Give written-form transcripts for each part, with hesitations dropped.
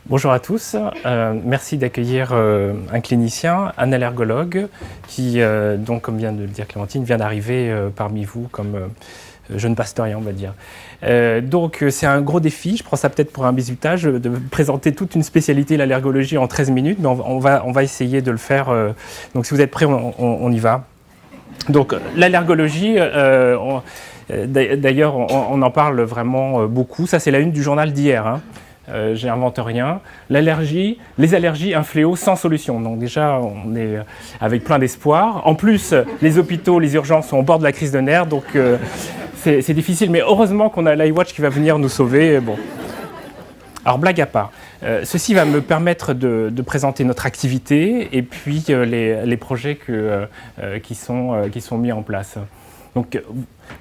Bonjour à tous, merci d'accueillir un clinicien, un allergologue qui, donc, comme vient de le dire Clémentine, vient d'arriver parmi vous comme jeune pastorien, on va dire. Donc c'est un gros défi, je prends ça peut-être pour un bizutage, de présenter toute une spécialité, l'allergologie, en 13 minutes, mais on va essayer de le faire. Donc si vous êtes prêts, on y va. Donc l'allergologie, d'ailleurs on en parle vraiment beaucoup, ça c'est la une du journal d'hier, hein. J'invente rien. L'allergie, les allergies, un fléau sans solution. Donc déjà, on est avec plein d'espoir. En plus, les hôpitaux, les urgences sont au bord de la crise de nerfs, donc c'est difficile. Mais heureusement qu'on a l'iWatch qui va venir nous sauver. Bon. Alors, blague à part, ceci va me permettre de présenter notre activité et puis les projets qui sont mis en place. Donc,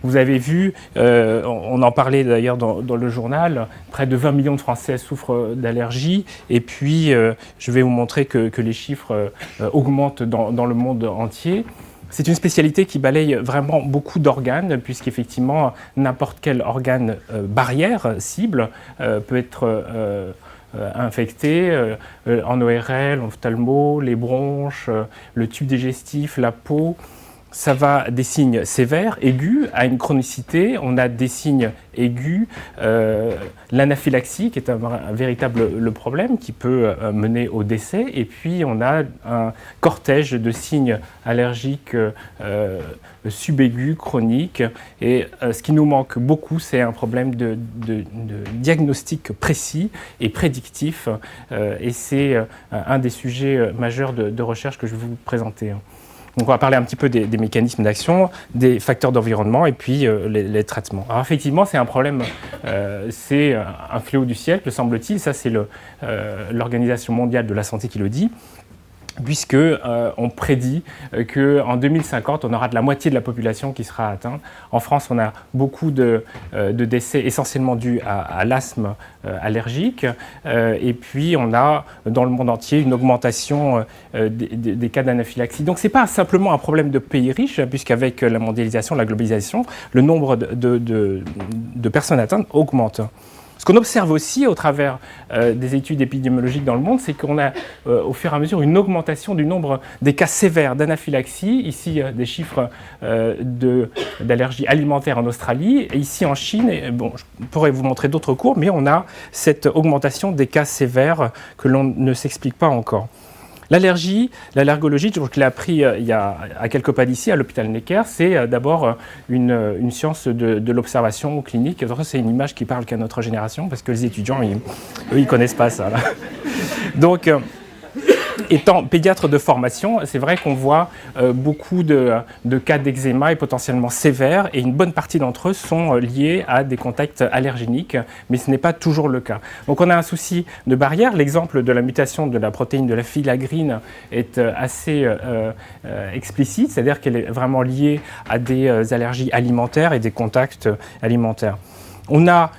vous avez vu, on en parlait d'ailleurs dans le journal, près de 20 millions de Français souffrent d'allergies. Et puis, je vais vous montrer que les chiffres augmentent dans le monde entier. C'est une spécialité qui balaye vraiment beaucoup d'organes, puisqu'effectivement, n'importe quel organe barrière, cible, peut être infecté en ORL, en ophtalmo, les bronches, le tube digestif, la peau. Ça va des signes sévères, aigus, à une chronicité. On a des signes aigus, l'anaphylaxie, qui est un véritable problème, qui peut mener au décès. Et puis, on a un cortège de signes allergiques subaigus, chroniques. Et ce qui nous manque beaucoup, c'est un problème de diagnostic précis et prédictif. Et c'est un des sujets majeurs de recherche que je vais vous présenter. Donc on va parler un petit peu des mécanismes d'action, des facteurs d'environnement et puis les traitements. Alors effectivement, c'est un problème, c'est un fléau du siècle, semble-t-il. Ça, c'est l'Organisation mondiale de la santé qui le dit, puisque on prédit qu'en 2050, on aura de la moitié de la population qui sera atteinte. En France, on a beaucoup de décès essentiellement dus à l'asthme allergique. Et puis, on a dans le monde entier une augmentation des cas d'anaphylaxie. Donc, ce n'est pas simplement un problème de pays riches, puisqu'avec la mondialisation, la globalisation, le nombre de personnes atteintes augmente. Ce qu'on observe aussi au travers des études épidémiologiques dans le monde, c'est qu'on a au fur et à mesure une augmentation du nombre des cas sévères d'anaphylaxie. Ici, des chiffres d'allergie alimentaire en Australie. Et ici en Chine, et bon, je pourrais vous montrer d'autres courbes, mais on a cette augmentation des cas sévères que l'on ne s'explique pas encore. L'allergie, l'allergologie, je l'ai appris il y a à quelques pas d'ici, à l'hôpital Necker, c'est d'abord une science de l'observation clinique. C'est une image qui parle qu'à notre génération, parce que les étudiants, eux, ils ne connaissent pas ça. Là. Donc, étant pédiatre de formation, c'est vrai qu'on voit beaucoup de cas d'eczéma et potentiellement sévères, et une bonne partie d'entre eux sont liés à des contacts allergéniques, mais ce n'est pas toujours le cas. Donc on a un souci de barrière. L'exemple de la mutation de la protéine de la filagrine est assez explicite, c'est-à-dire qu'elle est vraiment liée à des allergies alimentaires et des contacts alimentaires. On a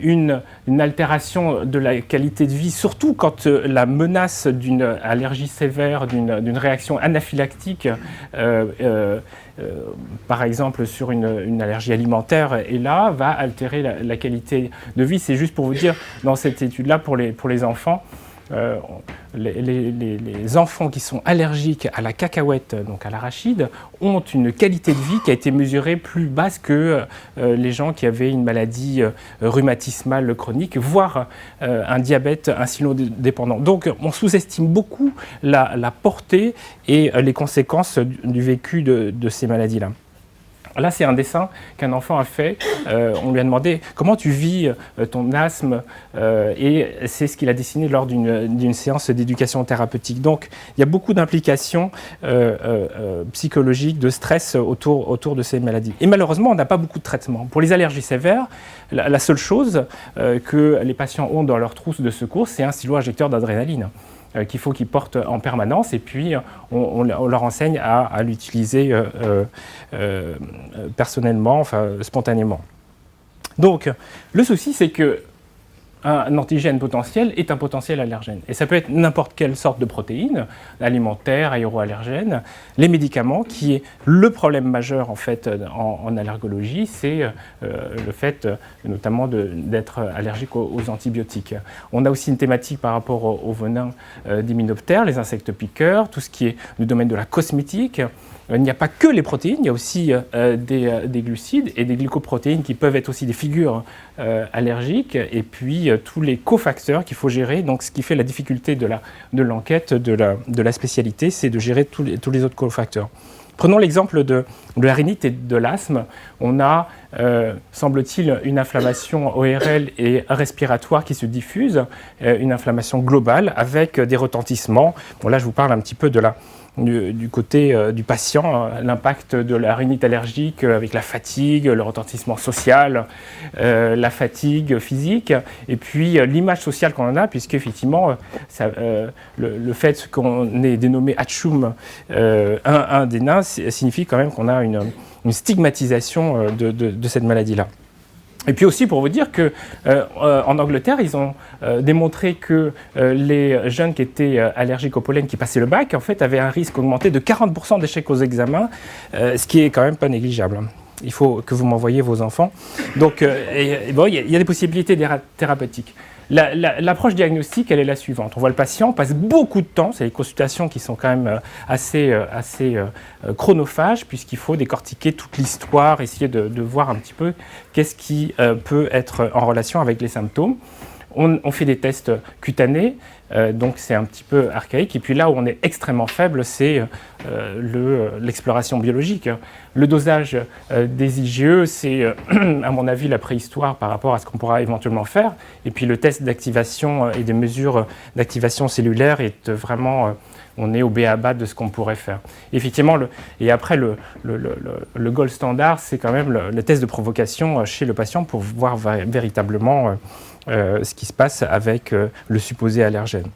une altération de la qualité de vie, surtout quand la menace d'une allergie sévère, d'une réaction anaphylactique, par exemple sur une allergie alimentaire, est là, va altérer la qualité de vie. C'est juste pour vous dire, dans cette étude-là, pour les enfants, les enfants qui sont allergiques à la cacahuète, donc à l'arachide, ont une qualité de vie qui a été mesurée plus basse que les gens qui avaient une maladie rhumatismale chronique, voire un diabète insulino-dépendant. Donc on sous-estime beaucoup la portée et les conséquences du vécu de ces maladies-là. Là, c'est un dessin qu'un enfant a fait. On lui a demandé comment tu vis ton asthme et c'est ce qu'il a dessiné lors d'une séance d'éducation thérapeutique. Donc, il y a beaucoup d'implications psychologiques, de stress autour de ces maladies. Et malheureusement, on n'a pas beaucoup de traitements. Pour les allergies sévères, la seule chose que les patients ont dans leur trousse de secours, c'est un stylo injecteur d'adrénaline qu'il faut qu'ils portent en permanence, et puis on leur enseigne à l'utiliser personnellement, enfin spontanément. Donc, le souci, c'est que un antigène potentiel est un potentiel allergène. Et ça peut être n'importe quelle sorte de protéine, alimentaire, aéroallergène. Les médicaments, qui est le problème majeur en fait en allergologie, c'est le fait notamment d'être allergique aux antibiotiques. On a aussi une thématique par rapport au venin d'hyménoptères, les insectes piqueurs, tout ce qui est le domaine de la cosmétique. Il n'y a pas que les protéines, il y a aussi des glucides et des glycoprotéines qui peuvent être aussi des figures allergiques, et puis tous les cofacteurs qu'il faut gérer. Donc, ce qui fait la difficulté de l'enquête, de la spécialité, c'est de gérer tous les autres cofacteurs. Prenons l'exemple de la rhinite et de l'asthme. On a, semble-t-il, une inflammation ORL et respiratoire qui se diffuse, une inflammation globale avec des retentissements. Bon, là, je vous parle un petit peu du côté du patient, l'impact de la rhinite allergique avec la fatigue, le retentissement social, la fatigue physique, et puis l'image sociale qu'on en a, puisqu'effectivement, le fait qu'on ait dénommé Hatchoum un des nains signifie quand même qu'on a une stigmatisation de cette maladie-là. Et puis aussi pour vous dire qu'en Angleterre, ils ont démontré que les jeunes qui étaient allergiques au pollen, qui passaient le bac, en fait, avaient un risque augmenté de 40% d'échecs aux examens, ce qui est quand même pas négligeable. Il faut que vous m'envoyiez vos enfants. Donc, bon, il y a des possibilités thérapeutiques. L'approche diagnostique, elle est la suivante. On voit le patient, passe beaucoup de temps, c'est les consultations qui sont quand même assez chronophages, puisqu'il faut décortiquer toute l'histoire, essayer de voir un petit peu qu'est-ce qui peut être en relation avec les symptômes. On fait des tests cutanés, donc c'est un petit peu archaïque. Et puis là où on est extrêmement faible, c'est l'exploration biologique. Le dosage des IgE, c'est à mon avis la préhistoire par rapport à ce qu'on pourra éventuellement faire. Et puis le test d'activation et des mesures d'activation cellulaire est vraiment... on est au b.a.-ba de ce qu'on pourrait faire. Effectivement, et après, le gold standard, c'est quand même le test de provocation chez le patient pour voir véritablement ce qui se passe avec le supposé allergène.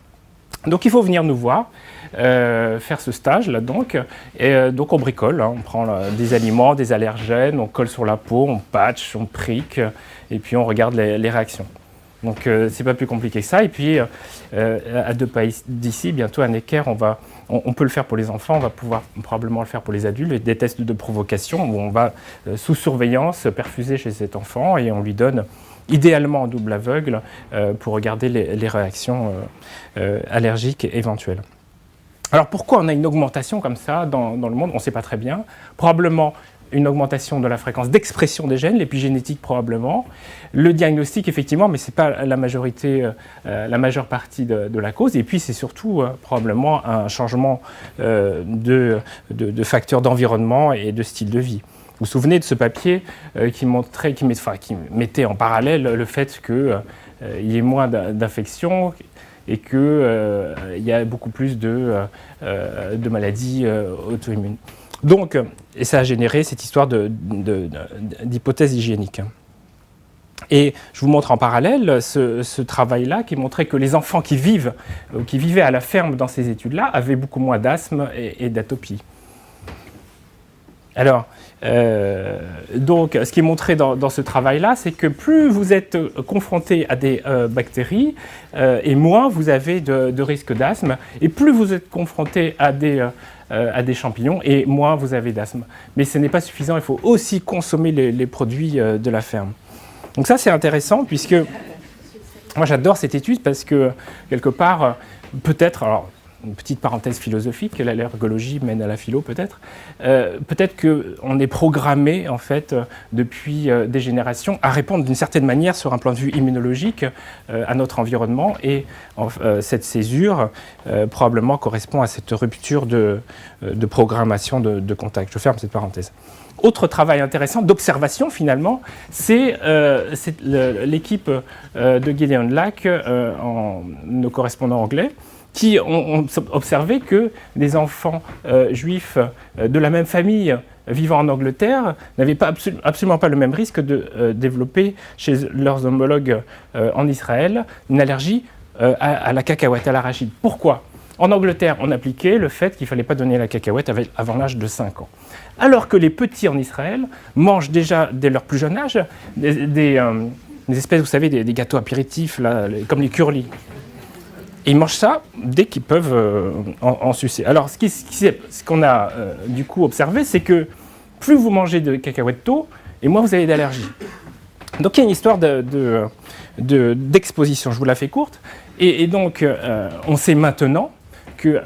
Donc il faut venir nous voir, faire ce stage-là donc. Et donc on bricole, hein, on prend des aliments, des allergènes, on colle sur la peau, on patch, on prique, et puis on regarde les réactions. Donc c'est pas plus compliqué que ça. Et puis à 2 pas d'ici, bientôt à Necker, on peut le faire pour les enfants, on va pouvoir probablement le faire pour les adultes, des tests de provocation où on va sous surveillance perfuser chez cet enfant et on lui donne idéalement en double aveugle pour regarder les réactions allergiques éventuelles. Alors pourquoi on a une augmentation comme ça dans le monde? On ne sait pas très bien. Probablement une augmentation de la fréquence d'expression des gènes, l'épigénétique probablement, le diagnostic effectivement, mais ce n'est pas la majorité, la majeure partie de la cause, et puis c'est surtout probablement un changement de facteurs d'environnement et de style de vie. Vous vous souvenez de ce papier qui mettait en parallèle le fait qu'il y ait moins d'infections et qu'il y a beaucoup plus de maladies auto-immunes. Donc, et ça a généré cette histoire d'hypothèse hygiénique. Et je vous montre en parallèle ce travail-là qui montrait que les enfants qui vivaient à la ferme dans ces études-là avaient beaucoup moins d'asthme et d'atopie. Alors, donc, ce qui est montré dans ce travail-là, c'est que plus vous êtes confronté à des bactéries, et moins vous avez de risque d'asthme, et plus vous êtes confronté à des champignons, et moins vous avez d'asthme. Mais ce n'est pas suffisant, il faut aussi consommer les produits de la ferme. Donc ça, c'est intéressant, puisque moi j'adore cette étude, parce que quelque part, peut-être, alors une petite parenthèse philosophique, l'allergologie mène à la philo peut-être, peut-être qu'on est programmé en fait depuis des générations à répondre d'une certaine manière sur un plan de vue immunologique à notre environnement, et cette césure probablement correspond à cette rupture de programmation de contact. Je ferme cette parenthèse. Autre travail intéressant d'observation finalement, c'est l'équipe de Gideon Lack, nos correspondants anglais, qui ont observé que des enfants juifs de la même famille vivant en Angleterre n'avaient absolument pas le même risque de développer chez leurs homologues en Israël une allergie à la cacahuète, à l'arachide. Pourquoi ? En Angleterre, on appliquait le fait qu'il ne fallait pas donner la cacahuète avant l'âge de 5 ans. Alors que les petits en Israël mangent déjà, dès leur plus jeune âge, des des espèces, vous savez, des gâteaux apéritifs, là, comme les curlis. Et ils mangent ça dès qu'ils peuvent en sucer. Alors, ce qu'on a du coup observé, c'est que plus vous mangez de cacahuètes tôt, et moins vous avez d'allergies. Donc, il y a une histoire d'exposition, je vous la fais courte. Et donc, on sait maintenant que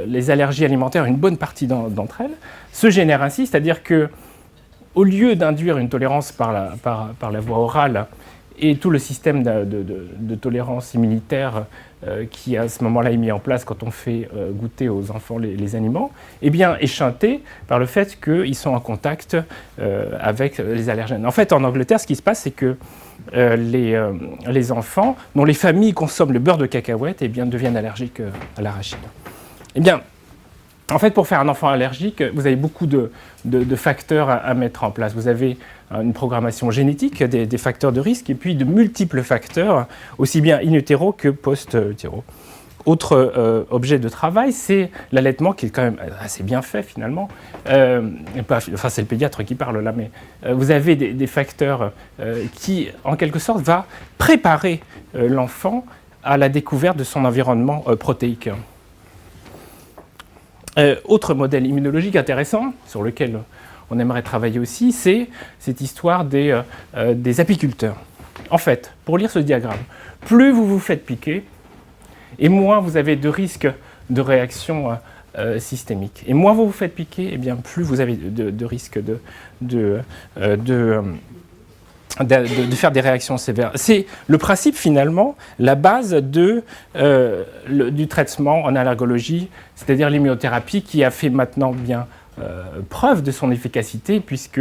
les allergies alimentaires, une bonne partie d'entre elles, se génèrent ainsi, c'est-à-dire qu'au lieu d'induire une tolérance par la voie orale et tout le système de tolérance immunitaire qui à ce moment-là est mis en place quand on fait goûter aux enfants les aliments, eh bien écheinté par le fait qu'ils sont en contact avec les allergènes. En fait, en Angleterre, ce qui se passe, c'est que les enfants dont les familles consomment le beurre de cacahuète eh bien, deviennent allergiques à l'arachide. Eh bien, en fait, pour faire un enfant allergique, vous avez beaucoup de facteurs à mettre en place. Vous avez une programmation génétique, des facteurs de risque, et puis de multiples facteurs, aussi bien in utero que post-utéro. Autre objet de travail, c'est l'allaitement, qui est quand même assez bien fait finalement. Enfin, c'est le pédiatre qui parle là, mais vous avez des facteurs qui, en quelque sorte, va préparer l'enfant à la découverte de son environnement protéique. Autre modèle immunologique intéressant, sur lequel on aimerait travailler aussi, c'est cette histoire des apiculteurs. En fait, pour lire ce diagramme, plus vous vous faites piquer, et moins vous avez de risques de réaction systémique. Et moins vous vous faites piquer, et bien plus vous avez de risques de faire des réactions sévères. C'est le principe finalement, la base du traitement en allergologie, c'est-à-dire l'immunothérapie qui a fait maintenant bien preuve de son efficacité puisque,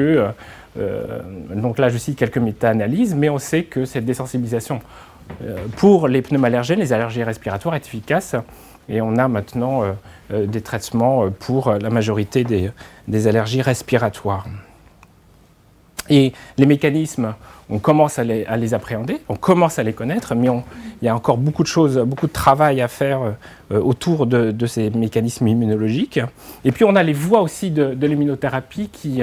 donc là je cite quelques méta-analyses, mais on sait que cette désensibilisation pour les pneumallergènes, les allergies respiratoires est efficace et on a maintenant des traitements pour la majorité des allergies respiratoires. Et les mécanismes, on commence à les appréhender, on commence à les connaître, mais il y a encore beaucoup de choses, beaucoup de travail à faire autour de ces mécanismes immunologiques. Et puis on a les voies aussi de l'immunothérapie qui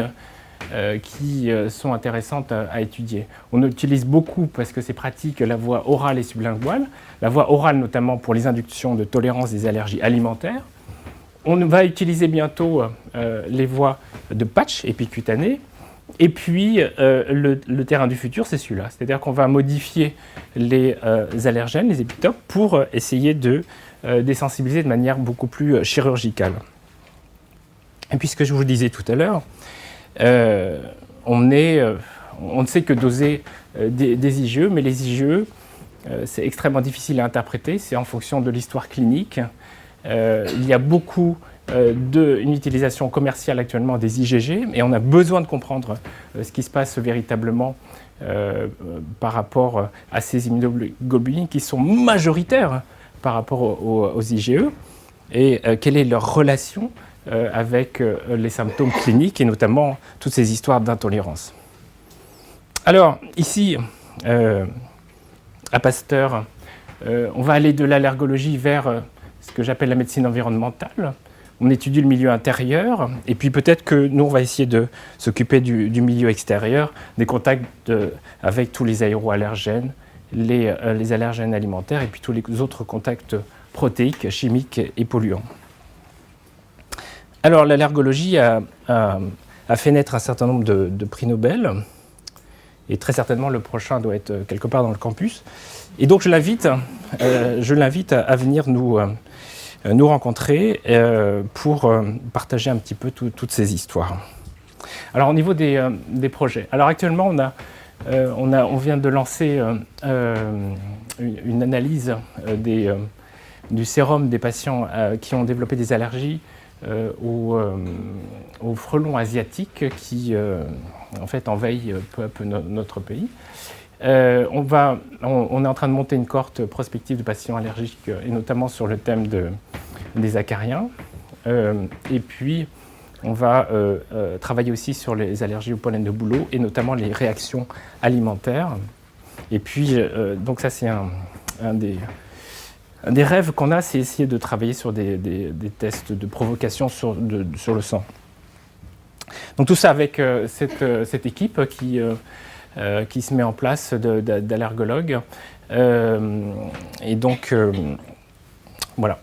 sont intéressantes à étudier. On utilise beaucoup, parce que c'est pratique, la voie orale et sublinguale, la voie orale notamment pour les inductions de tolérance des allergies alimentaires. On va utiliser bientôt les voies de patch épicutané. Et puis, le terrain du futur, c'est celui-là. C'est-à-dire qu'on va modifier les allergènes, les épitopes, pour essayer de désensibiliser de manière beaucoup plus chirurgicale. Et puis, ce que je vous disais tout à l'heure, on ne sait que doser des IgE, mais les IgE, c'est extrêmement difficile à interpréter. C'est en fonction de l'histoire clinique. Il y a beaucoup d'une utilisation commerciale actuellement des IgG, et on a besoin de comprendre ce qui se passe véritablement par rapport à ces immunoglobulines qui sont majoritaires par rapport aux IgE, et quelle est leur relation avec les symptômes cliniques, et notamment toutes ces histoires d'intolérance. Alors, ici, à Pasteur, on va aller de l'allergologie vers ce que j'appelle la médecine environnementale. On étudie le milieu intérieur, et puis peut-être que nous, on va essayer de s'occuper du milieu extérieur, des contacts avec tous les aéroallergènes, les allergènes alimentaires, et puis tous les autres contacts protéiques, chimiques et polluants. Alors, l'allergologie a fait naître un certain nombre de prix Nobel, et très certainement le prochain doit être quelque part dans le campus. Et donc, je l'invite à venir nous rencontrer pour partager un petit peu toutes ces histoires. Alors au niveau des projets, alors actuellement on vient de lancer une analyse du sérum des patients qui ont développé des allergies aux frelons asiatiques qui en fait envahissent peu à peu notre pays. On est en train de monter une cohorte prospective de patients allergiques, et notamment sur le thème des acariens. Et puis, on va travailler aussi sur les allergies au pollen de bouleau, et notamment les réactions alimentaires. Et puis, donc ça, c'est un des rêves qu'on a, c'est essayer de travailler sur des tests de provocation sur le sang. Donc tout ça avec cette équipe qui qui se met en place d'allergologues. Et donc, voilà.